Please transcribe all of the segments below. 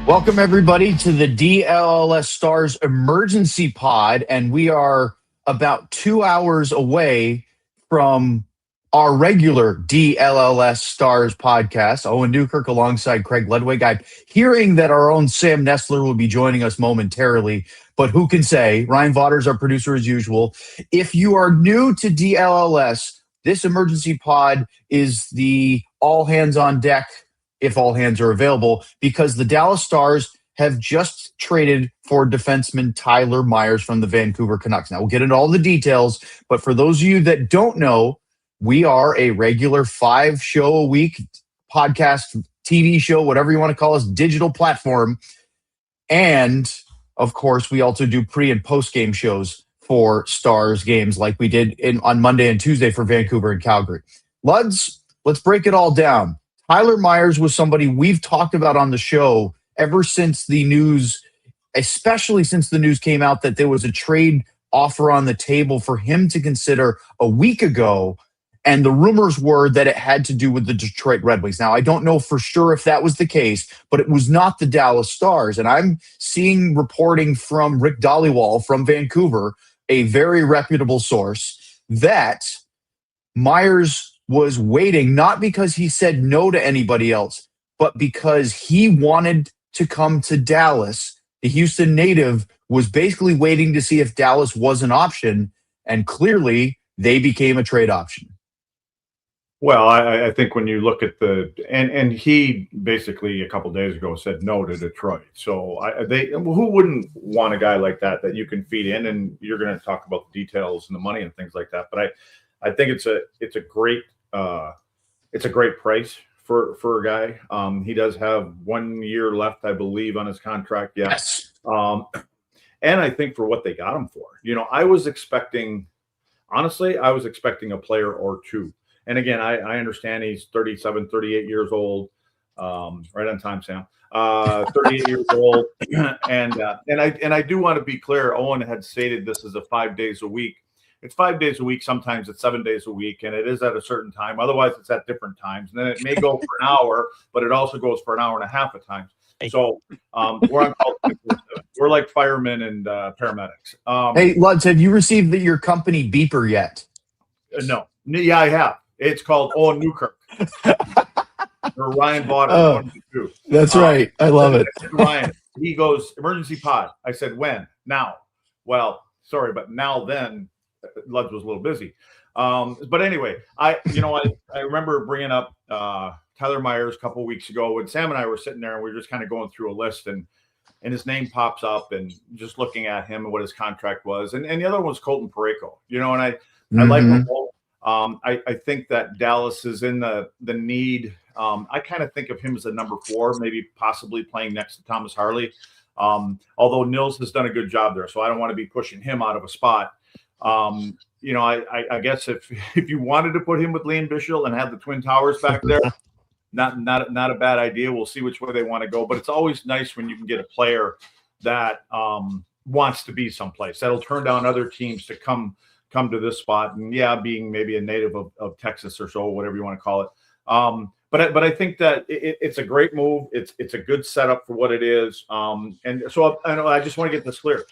Welcome, everybody, to the DLLS Stars Emergency Pod, and we are about 2 hours away from our regular DLLS Stars podcast. Owen Newkirk alongside Craig Ludwig. I'm hearing that our own Sam Nestler will be joining us momentarily, but who can say? Ryan Vodder's our producer as usual. If you are new to DLLS, this emergency pod is the all hands on deck, if all hands are available, because the Dallas Stars have just traded for defenseman Tyler Myers from the Vancouver Canucks. Now, we'll get into all the details, but for those of you that don't know, we are a regular 5-show-a-week podcast, TV show, whatever you want to call us, digital platform. And, of course, we also do pre- and post-game shows for Stars games like we did on Monday and Tuesday for Vancouver and Calgary. Luds, let's break it all down. Tyler Myers was somebody we've talked about on the show ever since the news, especially since the news came out that there was a trade offer on the table for him to consider a week ago. And the rumors were that it had to do with the Detroit Red Wings. Now, I don't know for sure if that was the case, but it was not the Dallas Stars. And I'm seeing reporting from Rick Dhaliwal from Vancouver, a very reputable source, that Myers was waiting, not because he said no to anybody else, but because he wanted to come to Dallas. The Houston native was basically waiting to see if Dallas was an option, and clearly they became a trade option. Well, I think when you look at and he basically a couple days ago said no to Detroit. So who wouldn't want a guy like that you can feed in, and you're going to talk about the details and the money and things like that. But I think it's a great price for a guy. He does have 1 year left, I believe, on his contract. Yes. And I think for what they got him for, I was expecting a player or two. And again, I understand he's 37, 38 years old. Right on time, Sam. 38 years old. And I do want to be clear. Owen had stated this is a 5 days a week. It's 5 days a week. Sometimes it's 7 days a week, and it is at a certain time. Otherwise, it's at different times. And then it may go for an hour, but it also goes for an hour and a half at times. So we're on call. We're like firemen and paramedics. Hey, Lutz, have you received your company beeper yet? No. Yeah, I have. It's called Owen Newkirk. Or Ryan Vodder. That's right. I love it. Ryan, he goes, emergency pod. I said, when? Now. Well, sorry, but now then. Ludge was a little busy. But anyway, I remember bringing up Tyler Myers a couple of weeks ago when Sam and I were sitting there and we were just kind of going through a list and his name pops up and just looking at him and what his contract was. And the other one was Colton Parayko, and I like them both. I think that Dallas is in the need. I kind of think of him as a number 4, maybe possibly playing next to Thomas Harley. Although Nils has done a good job there, so I don't want to be pushing him out of a spot. I guess if you wanted to put him with Liam Bichel and have the Twin Towers back there, not a bad idea. We'll see which way they want to go, but it's always nice when you can get a player that wants to be someplace that'll turn down other teams to come to this spot. And being maybe a native of Texas or so, whatever you want to call it. But I think that it's a great move. It's a good setup for what it is. And so I just want to get this clear.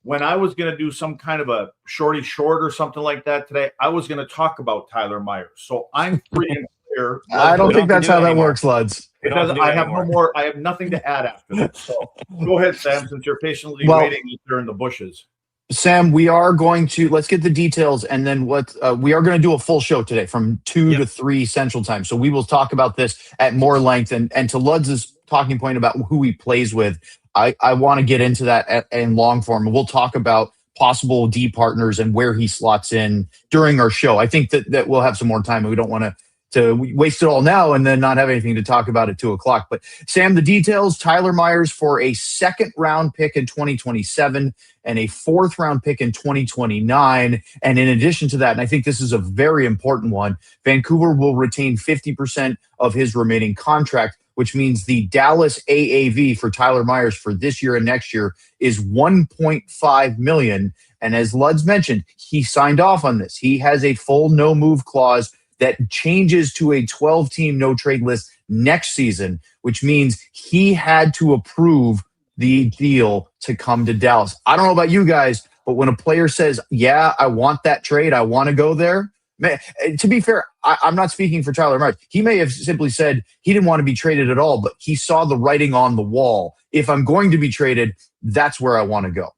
When I was going to do some kind of a shorty short or something like that today, I was going to talk about Tyler Myers. So I'm free and clear. I don't think that's how that works, Luds. Because I have no more. I have nothing to add after this. So go ahead, Sam, since you're patiently waiting there in the bushes. Sam, we are going to let's get the details, and then we are going to do a full show today from 2 to 3 Central Time. So we will talk about this at more length. And to Luds' talking point about who he plays with, I want to get into that in long form. And we'll talk about possible D partners and where he slots in during our show. I think that we'll have some more time, and we don't want to waste it all now and then not have anything to talk about at 2:00. But Sam, the details: Tyler Myers for a 2nd-round pick in 2027 and a 4th-round pick in 2029. And in addition to that, and I think this is a very important one, Vancouver will retain 50% of his remaining contract, which means the Dallas AAV for Tyler Myers for this year and next year is $1.5 million. And as Luds mentioned, he signed off on this. He has a full no-move clause that changes to a 12-team no-trade list next season, which means he had to approve the deal to come to Dallas. I don't know about you guys, but when a player says, yeah, I want that trade, I want to go there, man, to be fair, I'm not speaking for Tyler Myers. He may have simply said he didn't want to be traded at all, but he saw the writing on the wall. If I'm going to be traded, that's where I want to go.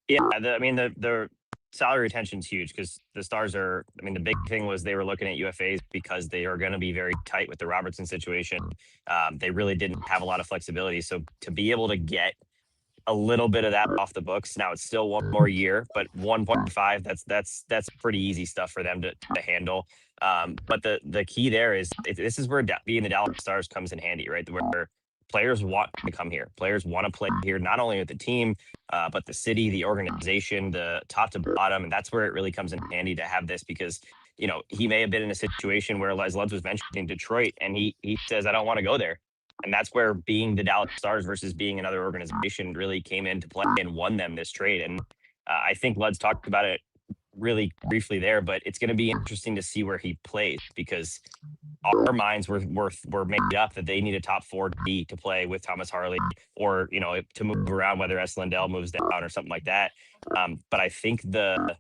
Yeah, the salary retention is huge because the Stars are. I mean, the big thing was they were looking at UFAs because they are going to be very tight with the Robertson situation. They really didn't have a lot of flexibility, so to be able to get a little bit of that off the books. Now it's still one more year, but 1.5, that's pretty easy stuff for them to handle. But the key there is this is where being the Dallas Stars comes in handy, right? Where players want to come here. Players want to play here, not only with the team, but the city, the organization, the top to bottom. And that's where it really comes in handy to have this because, he may have been in a situation where, as Luds was mentioning, Detroit, and he says, I don't want to go there. And that's where being the Dallas Stars versus being another organization really came into play and won them this trade. And I think Luds talked about it really briefly there, but it's going to be interesting to see where he plays because our minds were made up that they need a top 4 D to play with Thomas Harley or, to move around, whether S. Lindell moves down or something like that. But I think the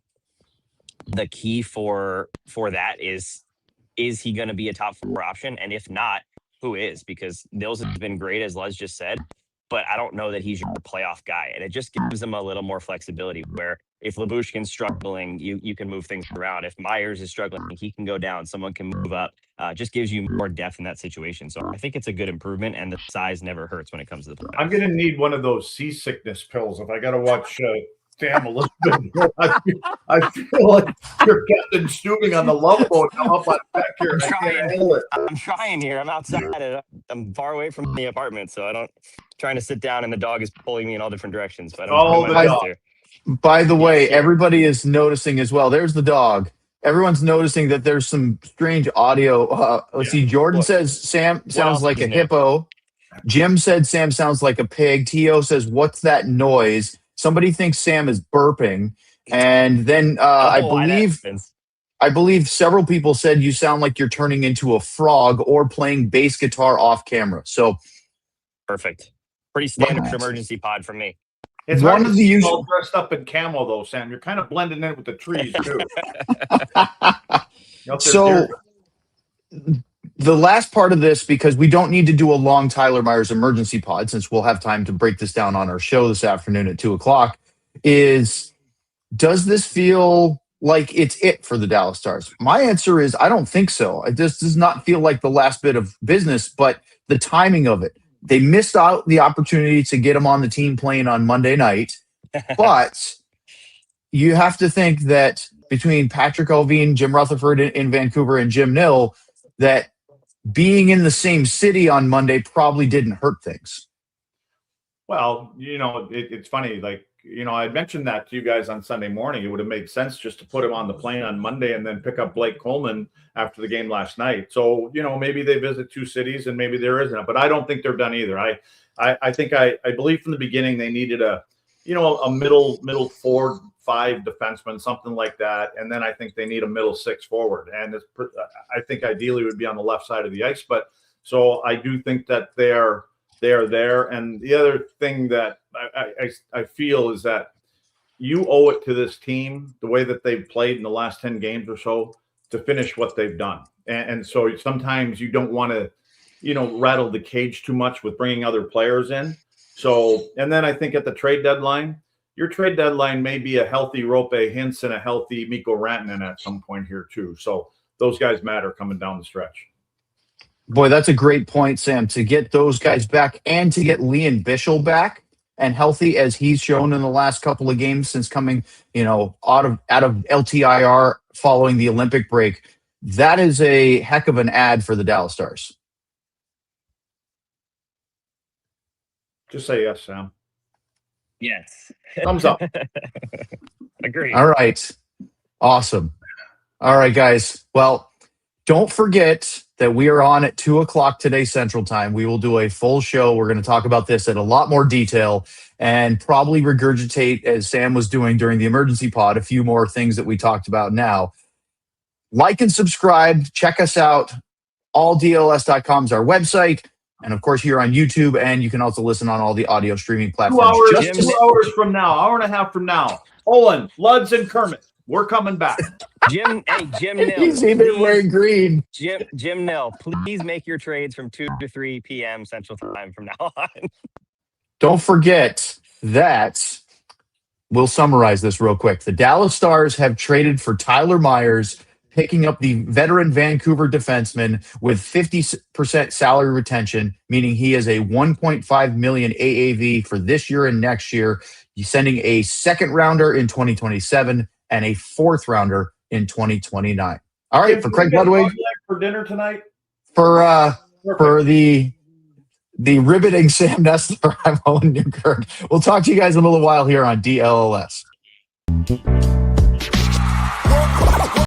key for that is he going to be a top 4 option? And if not, who is? Because Dlls has been great, as Les just said, but I don't know that he's your playoff guy. And it just gives him a little more flexibility where if Lyubushkin's struggling, you can move things around. If Myers is struggling, he can go down. Someone can move up. Just gives you more depth in that situation. So I think it's a good improvement, and the size never hurts when it comes to the playoffs. I'm going to need one of those seasickness pills if I got to watch Sam a little bit more. I feel like you're Captain Stubing on the Love Boat. I'm up on back here. I'm trying here. I'm outside. I'm far away from the apartment, so trying to sit down, and the dog is pulling me in all different directions. But by the way, everybody is noticing as well. There's the dog. Everyone's noticing that there's some strange audio. Let's see. Jordan says Sam sounds like a hippo. Jim said Sam sounds like a pig. Tio says, what's that noise? Somebody thinks Sam is burping. And then I believe several people said you sound like you're turning into a frog or playing bass guitar off camera. So perfect. Pretty standard emergency pod for me. It's one of the usual dressed up in camo though, Sam. You're kind of blending in with the trees too. So the last part of this, because we don't need to do a long Tyler Myers emergency pod since we'll have time to break this down on our show this afternoon at 2:00, is does this feel like it's it for the Dallas Stars? My answer is I don't think so. It just does not feel like the last bit of business, but the timing of it. They missed out the opportunity to get him on the team playing on Monday night, but you have to think that between Patrick Allvin, Jim Rutherford in Vancouver, and Jim Nill, that being in the same city on Monday probably didn't hurt things. Well, it's funny. Like, I mentioned that to you guys on Sunday morning. It would have made sense just to put him on the plane on Monday and then pick up Blake Coleman after the game last night. So, maybe they visit 2 cities and maybe there isn't. But I don't think they're done either. I think I believe from the beginning they needed a middle 4-5 defenseman, something like that. And then I think they need a middle 6 forward. And I think ideally would be on the left side of the ice. But so I do think that they are there. And the other thing that I feel is that you owe it to this team, the way that they've played in the last 10 games or so, to finish what they've done. And so sometimes you don't want to, rattle the cage too much with bringing other players in. So, and then I think at the trade deadline, your trade deadline may be a healthy Rope Hintz and a healthy Mikko Rantanen at some point here too. So those guys matter coming down the stretch. Boy, that's a great point, Sam, to get those guys back and to get Lian Bichsel back and healthy as he's shown in the last couple of games since coming, out of LTIR following the Olympic break. That is a heck of an ad for the Dallas Stars. Just say yes, Sam. Yes. Thumbs up. Agree. All right. Awesome. All right, guys. Well, don't forget that we are on at 2:00 today Central Time. We will do a full show. We're going to talk about this in a lot more detail and probably regurgitate, as Sam was doing during the emergency pod, a few more things that we talked about now. like and subscribe. Check us out. AllDLS.com is our website. And of course, here on YouTube. And you can also listen on all the audio streaming 2 platforms. hours, 2 hours from now, hour and a half from now. Owen, Luds, and Kermit, we're coming back. Jim Nill. He's even wearing green. Jim Nill, please make your trades from 2 to 3 p.m. Central Time from now on. Don't forget that we'll summarize this real quick. The Dallas Stars have traded for Tyler Myers, picking up the veteran Vancouver defenseman with 50% salary retention, meaning he is a $1.5 million AAV for this year and next year. He's sending a second rounder in 2027 and a fourth rounder in 2029. All right, for Craig Ludwig, for dinner tonight. For the riveting Sam Nestler, I'm Owen Newkirk. We'll talk to you guys in a little while here on DLLS.